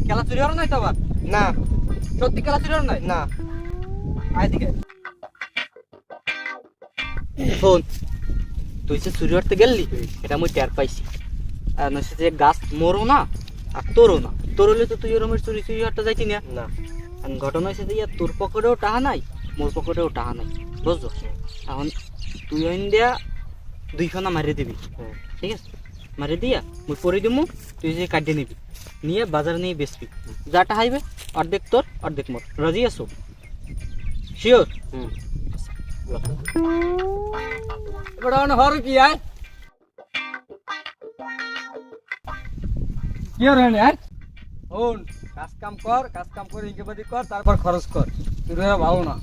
খেলা চুরি হওয়ার নাই তো আবার? না সত্যি খেলা চুরি হওয়ার নাই? না আয় দিকে শোন, তুই যে চুরি করতে গেলি এটা আমি টের পাইছি। আর নয় যে গাছ মরো না আর তোরও না, তোর হলে তো তুই ওরমের চুরি চুরি করতে যাইতি না। না আর ঘটনা হয়েছে যে তোর পকেটেও টাহা নাই, মোর পকেটেও টাহা নাই, বুঝছো? এখন তুই ওইন দিয়া 2 খানা মারিয়ে দিবি, ঠিক আছে? মারিয়ে দিয়া মুই পরে দিমু, তুই যে কাটিয়ে নিবি, নিয়ে বাজারে নিয়ে বেচবি। যা টাহাইবে অর্ধেক তোর অর্ধেক মোর। রাজি আছো? শিওর? এবার হর কি আয় কি আর হয় না শোন, কাজ কাম কর, কাজ কাম করে ইনকে বাদি কর, তারপর খরচ কর, তুই ভাবো না।